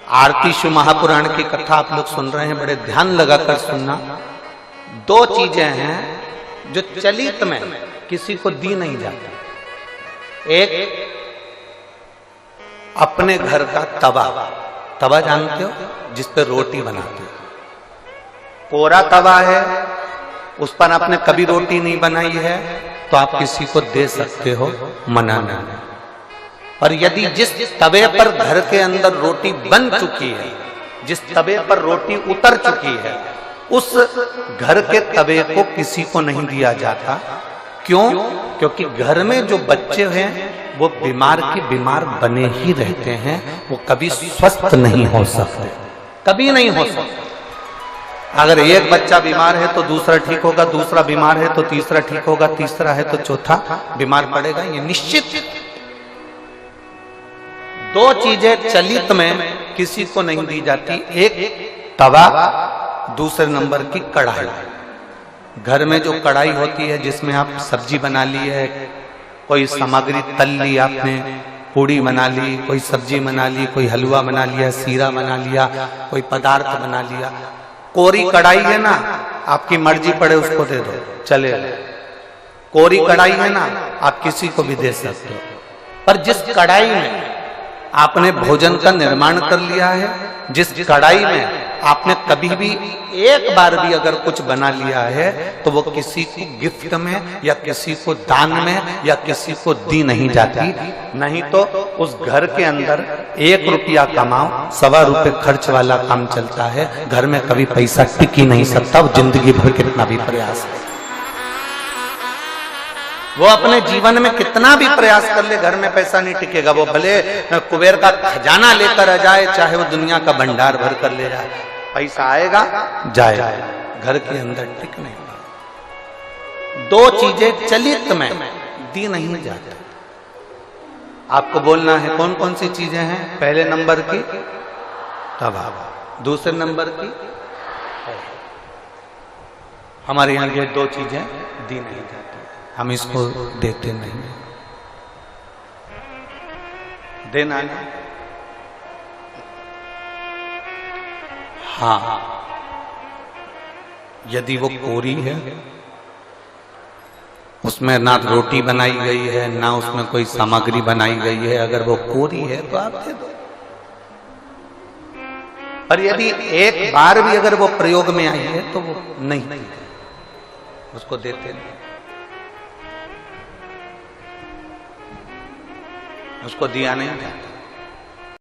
आरती शिव महापुराण की कथा आप लोग सुन रहे हैं, बड़े ध्यान लगाकर सुनना। दो चीजें हैं जो चलित में किसी को दी नहीं जाती। एक अपने घर का तवा, तवा जानते हो, जिस पे रोटी बनाते हो। कोरा तवा है, उस पर आपने कभी रोटी नहीं बनाई है तो आप किसी को दे सकते हो, मना नहीं। और यदि जिस तवे पर घर के अंदर रोटी बन चुकी है, जिस तवे पर रोटी उतर चुकी है, उस घर के तवे को किसी को नहीं दिया जाता। क्यों? क्योंकि घर में जो बच्चे हैं वो बीमार की बीमार बने ही रहते हैं, वो कभी स्वस्थ नहीं हो सकते, कभी नहीं हो सकते। अगर एक बच्चा बीमार है तो दूसरा ठीक होगा, दूसरा बीमार है तो तीसरा ठीक होगा, तीसरा है तो चौथा बीमार पड़ेगा, ये निश्चित। दो चीजें चलित में किसी को नहीं दी जाती, एक तवा, दूसरे नंबर की कढ़ाई। घर में जो कढ़ाई होती है जिसमें आप सब्जी बना ली है, कोई सामग्री तल ली आपने, पूड़ी बना ली, कोई सब्जी बना ली, कोई हलवा बना लिया, सीरा बना लिया, कोई पदार्थ बना लिया। कोरी कढ़ाई है ना, आपकी मर्जी पड़े उसको दे दो, चलेगा। कोरी कढ़ाई है ना, आप किसी को भी दे सकते हो। पर जिस कढ़ाई में आपने भोजन का निर्माण कर लिया है, जिस कढ़ाई में आपने कभी भी एक बार भी अगर कुछ बना लिया है, तो वो किसी को गिफ्ट में या किसी को दान में या किसी को दी नहीं जाती। नहीं तो उस घर के अंदर 1 रुपया कमाओ, 1.25 रुपये खर्च वाला काम चलता है। घर में कभी पैसा टिक ही नहीं सकता, वो जिंदगी भर कितना भी प्रयास है, वो अपने जीवन में कितना भी प्रयास कर ले, घर में पैसा नहीं टिकेगा। वो भले कुबेर का खजाना लेकर आ जाए, चाहे वो दुनिया का भंडार भर कर ले जाए, पैसा आएगा जाएगा, घर के अंदर टिक नहीं। दो चीजें चलित में दी नहीं जाती। आपको बोलना है कौन कौन सी चीजें हैं। पहले नंबर की तवा, दूसरे नंबर की, हमारे यहां ये दो चीजें दी नहीं जाती, हम इसको देते नहीं। देना नहीं। हाँ, यदि वो कोरी है, उसमें ना रोटी बनाई गई है, ना उसमें कोई सामग्री बनाई गई है, अगर वो कोरी है तो आप दे दो। पर यदि एक बार भी अगर वो प्रयोग में आई है तो वो नहीं, उसको देते नहीं, उसको दिया नहीं जाता।